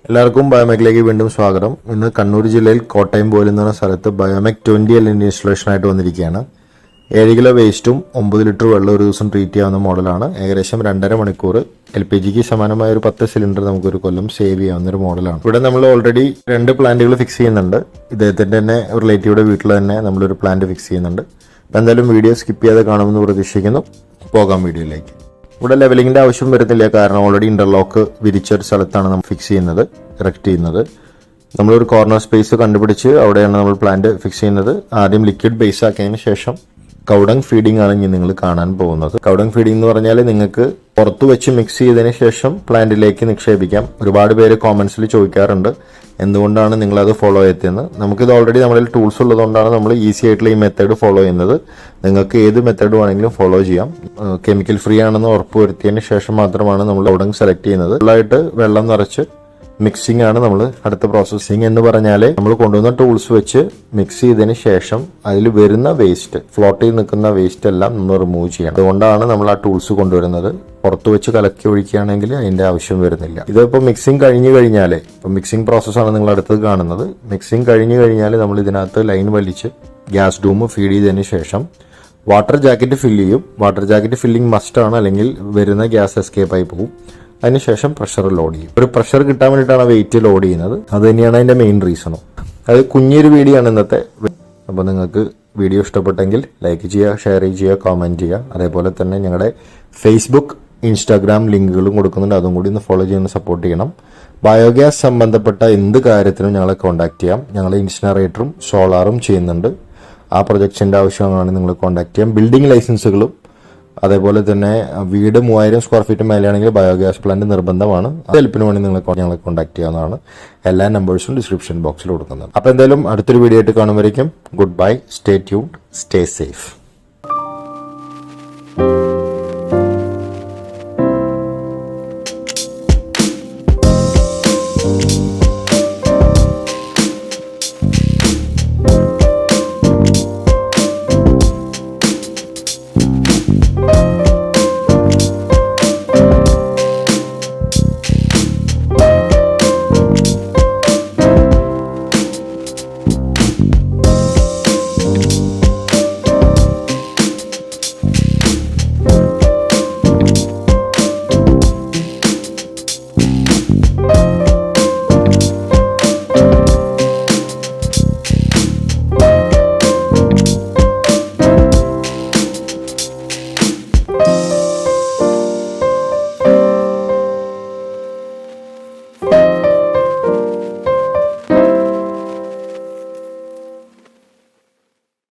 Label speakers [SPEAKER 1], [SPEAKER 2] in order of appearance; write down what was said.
[SPEAKER 1] എല്ലാവർക്കും ബയോമെക്കിലേക്ക് വീണ്ടും സ്വാഗതം. ഇന്ന് കണ്ണൂർ ജില്ലയിൽ കോട്ടയം പോയിൽ എന്ന സ്ഥലത്ത് ബയോമെക് 20L ഇൻസ്റ്റലേഷൻ ആയിട്ട് വന്നിരിക്കുകയാണ്. 7 കിലോ വേസ്റ്റും 9 ലിറ്റർ വെള്ളം ഒരു ദിവസം ട്രീറ്റ് ചെയ്യാവുന്ന മോഡലാണ്. ഏകദേശം 2.5 മണിക്കൂർ LPGക്ക് സമാനമായ ഒരു 10 സിലിണ്ടർ നമുക്കൊരു കൊല്ലം സേവ് ചെയ്യാവുന്ന ഒരു മോഡലാണ്. ഇവിടെ നമ്മൾ ഓൾറെഡി 2 പ്ലാന്റുകൾ ഫിക്സ് ചെയ്യുന്നുണ്ട്. ഇദ്ദേഹത്തിന്റെ തന്നെ റിലേറ്റീവുടെ വീട്ടിൽ തന്നെ നമ്മളൊരു പ്ലാന്റ് ഫിക്സ് ചെയ്യുന്നുണ്ട്. അപ്പം എന്തായാലും വീഡിയോ സ്കിപ്പ് ചെയ്യാതെ കാണുമെന്ന് പ്രതീക്ഷിക്കുന്നു. പോകാം വീഡിയോയിലേക്ക്. ഇവിടെ ലെവലിങ്ങിന്റെ ആവശ്യം വരുന്നില്ല, കാരണം ഓൾറെഡി ഇന്റർലോക്ക് വിരിച്ച ഒരു സ്ഥലത്താണ് നമ്മൾ ഫിക്സ് ചെയ്യുന്നത്, ഇറക്ട് ചെയ്യുന്നത്. നമ്മളൊരു കോർണർ സ്പേസ് കണ്ടുപിടിച്ച് അവിടെയാണ് നമ്മൾ പ്ലാന്റ് ഫിക്സ് ചെയ്യുന്നത്. ആദ്യം ലിക്വിഡ് ബേസ് ആക്കിയതിന് ശേഷം കൗഡങ് ഫീഡിംഗ് ആണ് ഇനി നിങ്ങൾ കാണാൻ പോകുന്നത്. കൗഡങ് ഫീഡിംഗ് എന്ന് പറഞ്ഞാൽ നിങ്ങൾക്ക് പുറത്തു വെച്ച് മിക്സ് ചെയ്തതിന് ശേഷം പ്ലാന്റിലേക്ക് നിക്ഷേപിക്കാം. ഒരുപാട് പേര് കോമന്റ്സിൽ ചോദിക്കാറുണ്ട് എന്തുകൊണ്ടാണ് നിങ്ങളത് ഫോളോ ചെയ്തതെന്ന്. നമുക്കിത് ഓൾറെഡി നമ്മളിൽ ടൂൾസ് ഉള്ളതുകൊണ്ടാണ് നമ്മൾ ഈസി ആയിട്ടുള്ള ഈ മെത്തേഡ് ഫോളോ ചെയ്യുന്നത്. നിങ്ങൾക്ക് ഏത് മെത്തേഡ് വേണമെങ്കിലും ഫോളോ ചെയ്യാം. കെമിക്കൽ ഫ്രീ ആണെന്ന് ഉറപ്പുവരുത്തിയതിന് ശേഷം മാത്രമാണ് നമ്മൾ കൗഡങ് സെലക്ട് ചെയ്യുന്നത്. ഫുള്ളായിട്ട് വെള്ളം നിറച്ച് മിക്സിംഗ് ആണ് നമ്മൾ അടുത്ത പ്രോസസ്സിംഗ് എന്ന് പറഞ്ഞാൽ നമ്മൾ കൊണ്ടുവന്ന ടൂൾസ് വെച്ച് മിക്സ് ചെയ്തതിന് ശേഷം അതിൽ വരുന്ന വേസ്റ്റ്, ഫ്ലോട്ട് ചെയ്ത് നിൽക്കുന്ന വേസ്റ്റ് എല്ലാം നമ്മൾ റിമൂവ് ചെയ്യണം. അതുകൊണ്ടാണ് നമ്മൾ ആ ടൂൾസ് കൊണ്ടുവരുന്നത്. പുറത്തു വെച്ച് കലക്കി ഒഴിക്കുകയാണെങ്കിൽ അതിന്റെ ആവശ്യം വരുന്നില്ല. ഇതിപ്പോൾ മിക്സിംഗ് കഴിഞ്ഞു കഴിഞ്ഞാൽ, ഇപ്പം മിക്സിംഗ് പ്രോസസ്സാണ് നിങ്ങൾ അടുത്തത് കാണുന്നത്. മിക്സിംഗ് കഴിഞ്ഞു കഴിഞ്ഞാൽ നമ്മൾ ഇതിനകത്ത് ലൈൻ വലിച്ച് ഗ്യാസ് ഡൂം ഫീഡ് ചെയ്തതിന് ശേഷം വാട്ടർ ജാക്കറ്റ് ഫില്ല് ചെയ്യും. വാട്ടർ ജാക്കറ്റ് ഫില്ലിംഗ് മസ്റ്റ് ആണ്, അല്ലെങ്കിൽ വരുന്ന ഗ്യാസ് എസ്കേപ്പ് ആയി പോകും. അതിനുശേഷം പ്രഷർ ലോഡ് ചെയ്യും. ഒരു പ്രഷർ കിട്ടാൻ വേണ്ടിയിട്ടാണ് വെയിറ്റ് ലോഡ് ചെയ്യുന്നത്. അത് തന്നെയാണ് അതിന്റെ മെയിൻ റീസണും. അത് കുഞ്ഞൊരു വീഡിയോ ആണ് ഇന്നത്തെ. അപ്പോൾ നിങ്ങൾക്ക് വീഡിയോ ഇഷ്ടപ്പെട്ടെങ്കിൽ ലൈക്ക് ചെയ്യുക, ഷെയർ ചെയ്യുക, കമന്റ് ചെയ്യുക. അതേപോലെ തന്നെ ഞങ്ങളുടെ ഫേസ്ബുക്ക്, ഇൻസ്റ്റാഗ്രാം ലിങ്കുകളും കൊടുക്കുന്നുണ്ട്. അതും കൂടി ഒന്ന് ഫോളോ ചെയ്യുന്ന സപ്പോർട്ട് ചെയ്യണം. ബയോഗ്യാസ് സംബന്ധപ്പെട്ട എന്ത് കാര്യത്തിനും ഞങ്ങളെ കോൺടാക്ട് ചെയ്യാം. ഞങ്ങൾ ഇൻസിനറേറ്ററും സോളാറും ചെയ്യുന്നുണ്ട്. ആ പ്രൊജക്ട്സിന്റെ ആവശ്യമാണ് നിങ്ങൾ കോൺടാക്ട് ചെയ്യാം. ബിൽഡിംഗ് ലൈസൻസുകളും അതേപോലെ തന്നെ വീട് 3000 സ്ക്വയർ ഫീറ്റ് മേലെയാണെങ്കിൽ ബയോഗ്യാസ് പ്ലാന്റ് നിർബന്ധമാണ്. ഹെൽപ്പിന് വേണ്ടി ഞങ്ങളെ കോൺടാക്ട് ചെയ്യാവുന്നതാണ്. എല്ലാ നമ്പേഴ്സും ഡിസ്ക്രിപ്ഷൻ ബോക്സിൽ കൊടുക്കുന്നത്. അപ്പോൾ എന്തായാലും അടുത്തൊരു വീഡിയോ ആയിട്ട് കാണുമ്പോഴേക്കും good bye, stay tuned, stay safe.